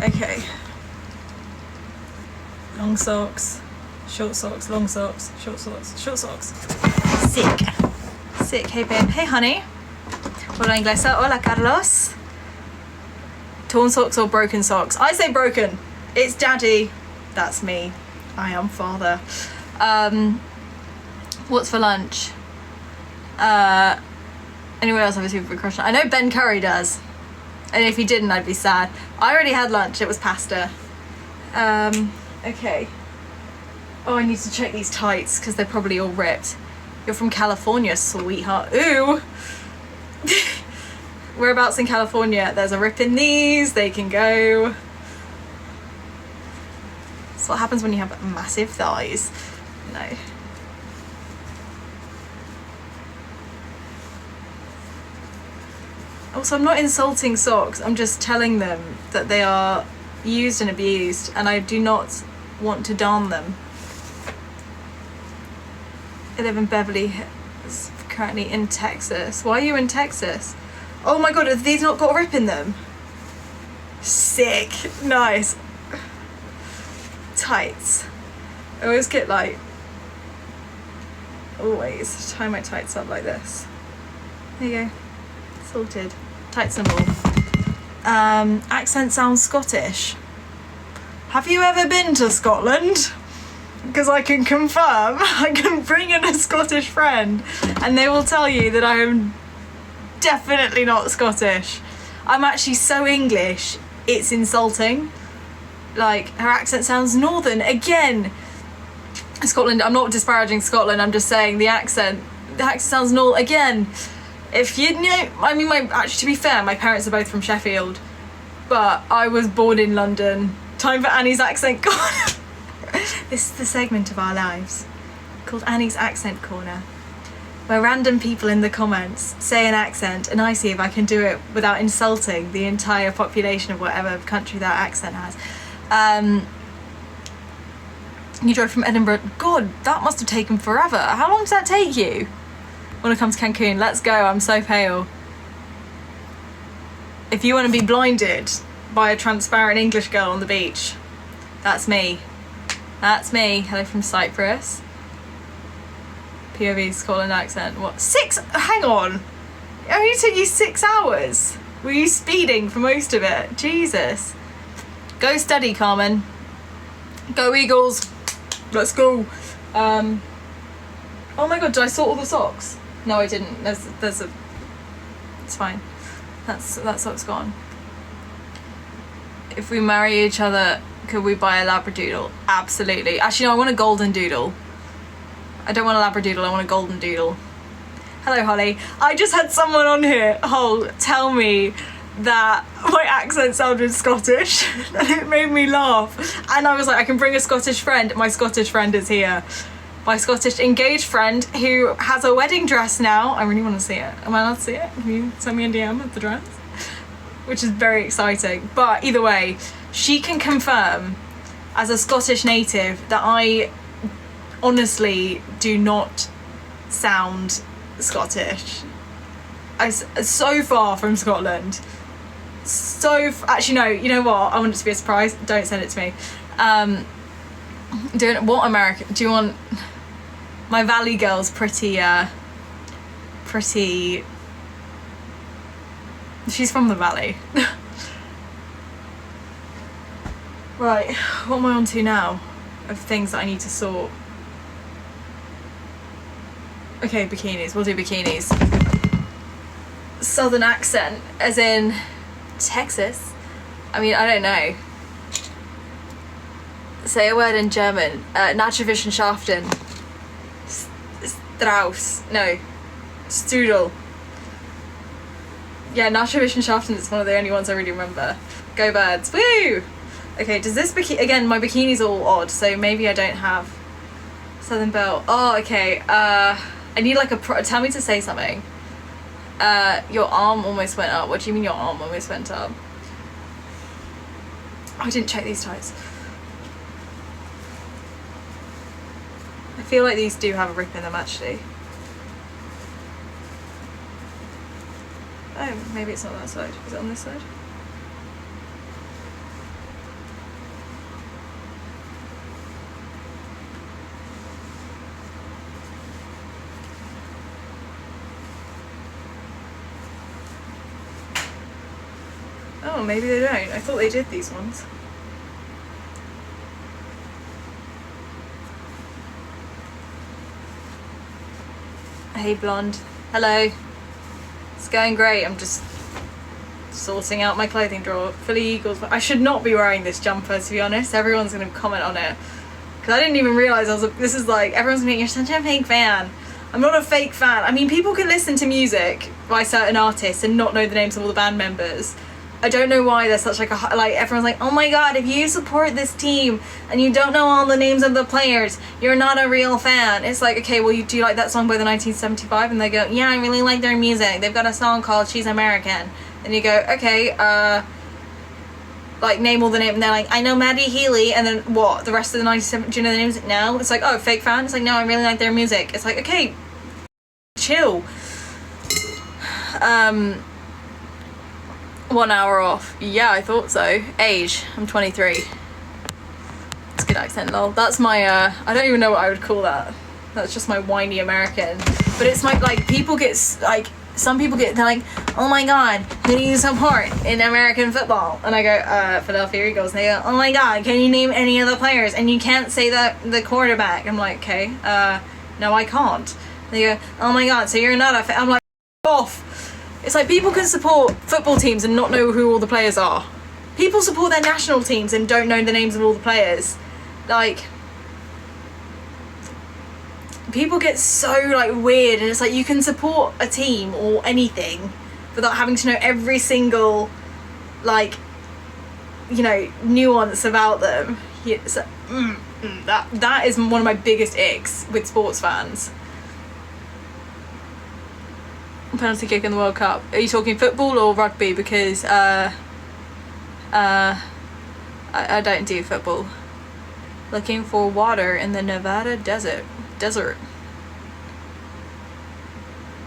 Okay. Long socks, short socks, long socks, short socks, short socks. Sick. Sick. Hey babe. Hey honey. Hola inglesa. Hola Carlos. Torn socks or broken socks? I say broken. It's daddy. That's me. I am father. What's for lunch? Anyone else have a super crush on? I know Ben Curry does. And if he didn't, I'd be sad. I already had lunch. It was pasta. Okay. Oh, I need to check these tights because they're probably all ripped. You're from California, sweetheart. Ooh. Whereabouts in California? There's a rip in these. They can go. That's what happens when you have massive thighs. No. Also, I'm not insulting socks. I'm just telling them that they are used and abused, and I do not want to darn them. I live in Beverly Hills, currently in Texas. Why are you in Texas? Oh my god, have these not got a rip in them? Sick. Nice. Tights. I always get like, always tie my tights up like this. There you go. Sorted. Tights and all. Accent sounds Scottish. Have you ever been to Scotland? Because I can confirm, I can bring in a Scottish friend and they will tell you that I am definitely not Scottish. I'm actually so English, it's insulting. Like, her accent sounds northern. Again, Scotland, I'm not disparaging Scotland, I'm just saying the accent sounds northern. Again, if you know, I mean, actually to be fair, my parents are both from Sheffield, but I was born in London. Time for Annie's Accent Corner. This is the segment of our lives called Annie's Accent Corner, where random people in the comments say an accent and I see if I can do it without insulting the entire population of whatever country that accent has. You drove from Edinburgh. God, that must have taken forever. How long does that take you? Want to come to Cancun? Let's go. I'm so pale. If you want to be blinded by a transparent English girl on the beach, that's me. That's me. Hello from Cyprus. POV Scotland accent. What? Hang on. It only took you 6 hours. Were you speeding for most of it? Jesus. Go study, Carmen. Go Eagles. Let's go. Oh my god, did I sort all the socks? No, I didn't. There's a. It's fine. That sock's gone. If we marry each other, could we buy a Labradoodle? Absolutely. Actually, no, I want a golden doodle. I don't want a Labradoodle, I want a golden doodle. Hello, Holly. I just had someone on here, tell me that my accent sounded Scottish and it made me laugh. And I was like, I can bring a Scottish friend. My Scottish friend is here. My Scottish engaged friend who has a wedding dress now. I really want to see it. Am I allowed to see it? Can you send me a DM of the dress? Which is very exciting. But either way, she can confirm as a Scottish native that I honestly do not sound Scottish. I'm so far from Scotland. Actually no, you know what? I want it to be a surprise. Don't send it to me. What American? Do you want? My Valley girl's pretty. She's from the Valley. Right, what am I on to now? Of things that I need to sort. Okay, bikinis. We'll do bikinis. Southern accent, as in Texas. I mean, I don't know. Say a word in German. Naturwissenschaften. Strauss. No. Strudel. Yeah, Naturwissenschaften is one of the only ones I really remember. Go Birds. Woo! Okay, does this bikini... Again, my bikini's all odd, so maybe I don't have Southern Belle. Oh, okay. I need like a... Tell me to say something. Your arm almost went up. What do you mean your arm almost went up? I didn't check these tights. I feel like these do have a rip in them, actually. Oh, maybe it's not that side. Is it on this side? Oh, maybe they don't. I thought they did these ones. Hey, blonde. Hello. It's going great. I'm just sorting out my clothing drawer. Philly Eagles. I should not be wearing this jumper, to be honest. Everyone's going to comment on it. Because I didn't even realise this is like, everyone's going to be, you're such a fake fan. I'm not a fake fan. I mean, people can listen to music by certain artists and not know the names of all the band members. I don't know why there's such like everyone's like, oh my god, if you support this team and you don't know all the names of the players, you're not a real fan. It's like, okay, well, do you like that song by the 1975? And they go, yeah, I really like their music. They've got a song called She's American. And you go, okay, like, name all the names. And they're like, I know Maddie Healy. And then what? The rest of the 97, do you know the names now? It's like, oh, fake fan? It's like, no, I really like their music. It's like, okay, chill. 1 hour off. Yeah, I thought so. Age, I'm 23. It's a good accent, lol. That's my, I don't even know what I would call that. That's just my whiny American. But it's my, like, people get, like, some people get, they're like, oh my god, who do you support in American football? And I go, Philadelphia Eagles. And they go, oh my god, can you name any of the players? And you can't say the quarterback. I'm like, okay, no, I can't. And they go, oh my god, so you're not a fan. I'm like, off. It's like, people can support football teams and not know who all the players are. People support their national teams and don't know the names of all the players. Like, people get so, like, weird, and it's like, you can support a team or anything without having to know every single, like, you know, nuance about them. It's like, that is one of my biggest icks with sports fans. Penalty kick in the World Cup. Are you talking football or rugby? Because I don't do football. Looking for water in the Nevada desert.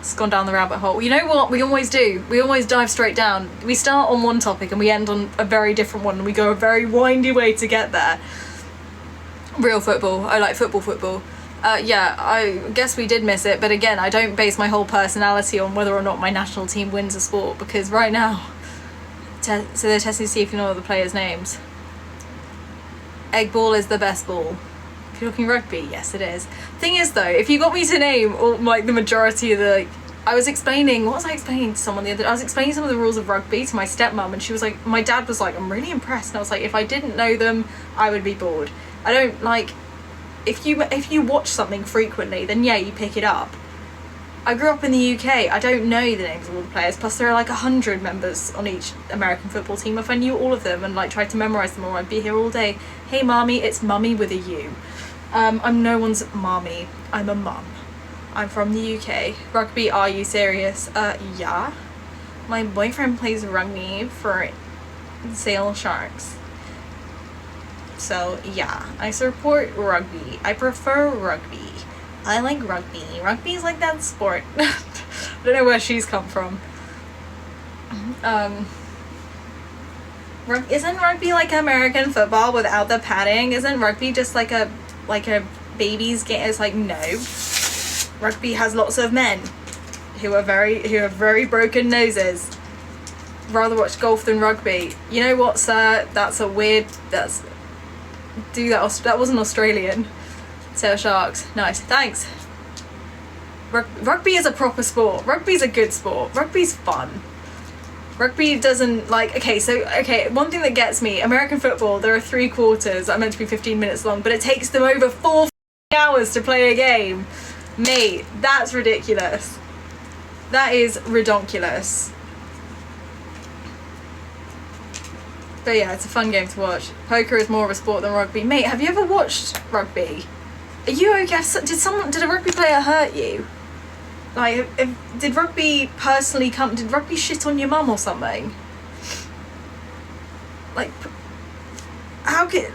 It's gone down the rabbit hole. You know what we always do? We always dive straight down. We start on one topic and we end on a very different one, and we go a very windy way to get there. Real football. I like football. Yeah, I guess we did miss it, but again, I don't base my whole personality on whether or not my national team wins a sport, because right now, so they're testing to see if you know all the players' names. Egg ball is the best ball. If you're talking rugby, yes it is. Thing is though, if you got me to name all, like, the majority of the, like, I was explaining to someone the other day? I was explaining some of the rules of rugby to my stepmom, and she was like, my dad was like, I'm really impressed, and I was like, if I didn't know them, I would be bored. I don't, like, if you watch something frequently, then yeah, you pick it up. I grew up in the UK. I don't know the names of all the players. Plus, there are like 100 members on each American football team. If I knew all of them and like tried to memorize them all, I'd be here all day. Hey, mommy, it's mummy with a U. I'm no one's mommy. I'm a mum. I'm from the UK. Rugby? Are you serious? Yeah. My boyfriend plays rugby for Sale Sharks. So yeah, I support rugby. I prefer rugby. I like rugby. Rugby's like that sport. I don't know where she's come from. Isn't rugby like American football without the padding? Isn't rugby just like a baby's game? It's like, no. Rugby has lots of men who have very broken noses. Rather watch golf than rugby. You know what, sir? That wasn't Australian. Sale Sharks. Nice. Thanks. Rugby is a proper sport. Rugby's a good sport. Rugby's fun. Rugby doesn't, like, one thing that gets me, American football, there are 3 quarters that are meant to be 15 minutes long, but it takes them over 4 hours to play a game. Mate, that's ridiculous. That is redonkulous. But yeah, it's a fun game to watch. Poker is more of a sport than rugby. Mate, have you ever watched rugby? Are you okay? Did a rugby player hurt you? Like, did rugby did rugby shit on your mum or something? Like, how could,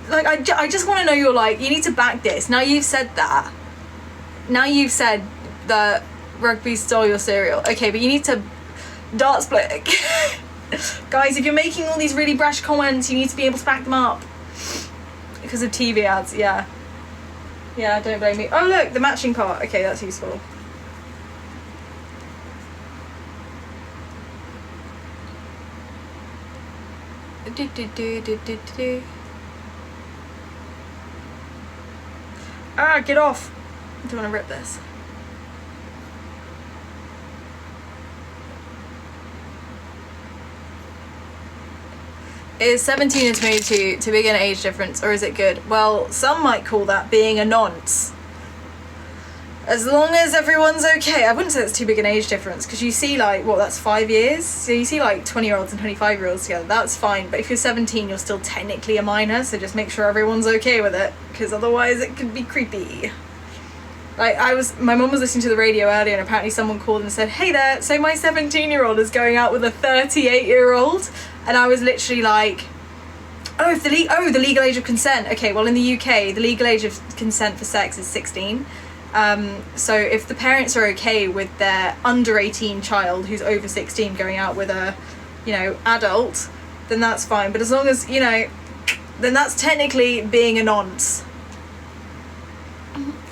like, I just want to know, you're like, you need to back this. Now you've said that. Now you've said that rugby stole your cereal. Okay, but you need to darts play. Guys, if you're making all these really brash comments, you need to be able to back them up. Because of TV ads, yeah. Yeah, don't blame me. Oh look, the matching part. Okay, that's useful. Ah, get off. I don't want to rip this. Is 17 and 22 too big an age difference, or is it good? Well, some might call that being a nonce. As long as everyone's okay. I wouldn't say it's too big an age difference, because you see like, what, that's 5 years? So you see like 20-year-olds and 25-year-olds together, that's fine. But if you're 17, you're still technically a minor, so just make sure everyone's okay with it, because otherwise it could be creepy. Like, my mum was listening to the radio earlier, and apparently someone called and said, hey there, so my 17-year-old is going out with a 38-year-old, and I was literally like, the legal age of consent. Okay, well in the UK, the legal age of consent for sex is 16. So if the parents are okay with their under 18 child who's over 16 going out with a, adult, then that's fine. But as long as, then that's technically being a nonce.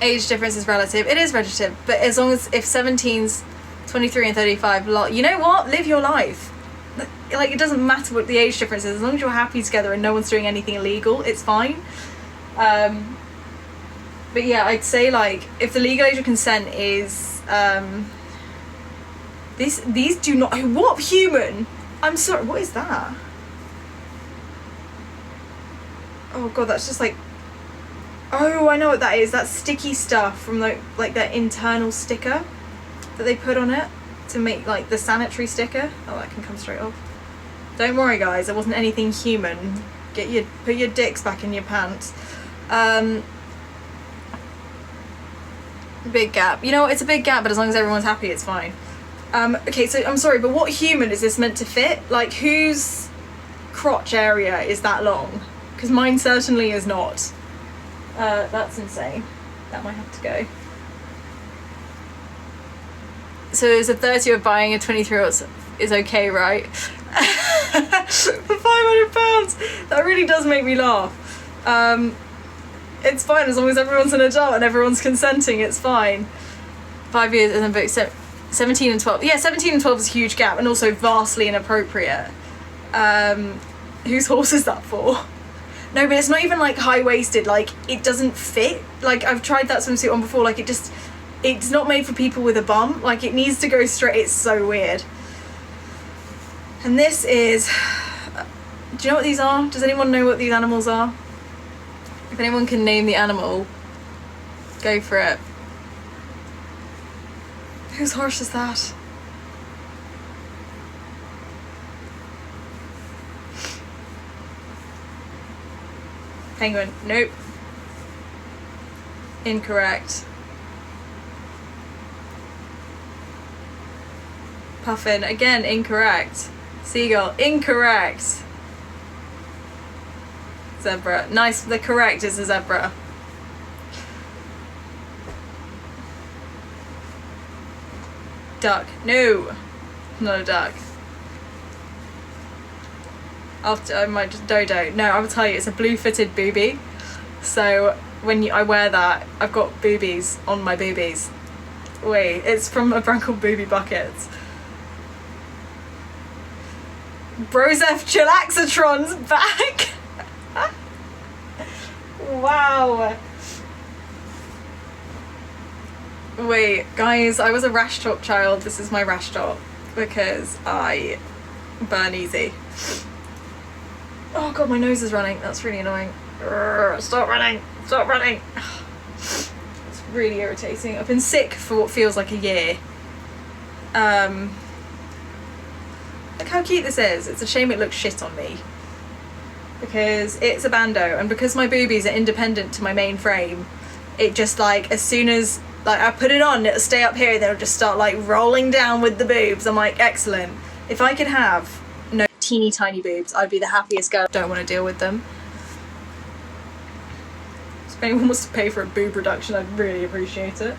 Age difference is relative. It is relative, but as long as if 17's 23 and 35, you know what? Live your life. Like, it doesn't matter what the age difference is. As long as you're happy together and no one's doing anything illegal, it's fine. But yeah, I'd say like if the legal age of consent is these do not. What human? I'm sorry. What is that? Oh god, that's just like. Oh, I know what that is. That's sticky stuff from like their internal sticker that they put on it to make like the sanitary sticker. Oh, that can come straight off. Don't worry, guys. It wasn't anything human. Put your dicks back in your pants. Big gap. You know what? It's a big gap, but as long as everyone's happy, it's fine. Okay, so I'm sorry, but what human is this meant to fit? Like, whose crotch area is that long? Because mine certainly is not. That's insane. That might have to go. So is a 30 of buying a 23-year-old is okay, right? For £500, that really does make me laugh. It's fine as long as everyone's an adult and everyone's consenting, it's fine. 5 years and then 17 and 12. Yeah, 17 and 12 is a huge gap and also vastly inappropriate. Whose horse is that for? No, but it's not even like high-waisted, like it doesn't fit. Like I've tried that swimsuit on before, like it's not made for people with a bum, like it needs to go straight. It's so weird. And this is, do you know what these are? Does anyone know what these animals are? If anyone can name the animal, go for it. Whose horse is that? Penguin. Nope. Incorrect. Puffin. Again, incorrect. Seagull. Incorrect. Zebra. Nice. The correct is a zebra. Duck. No. Not a duck. I might just dodo. No, I will tell you, it's a blue-footed booby. So when I wear that, I've got boobies on my boobies. Wait, it's from a brand called Booby Buckets. Brozef Chilaxatron's back! Wow. Wait, guys, I was a rash top child. This is my rash top because I burn easy. Oh god, my nose is running. That's really annoying. Stop running! Stop running! It's really irritating. I've been sick for what feels like a year. Look how cute this is. It's a shame it looks shit on me. Because it's a bandeau, and because my boobies are independent to my main frame, it just like, as soon as like I put it on, it'll stay up here, then it'll just start like rolling down with the boobs. I'm like, excellent. If I could have no teeny tiny boobs, I'd be the happiest girl. Don't want to deal with them. So if anyone wants to pay for a boob reduction, I'd really appreciate it.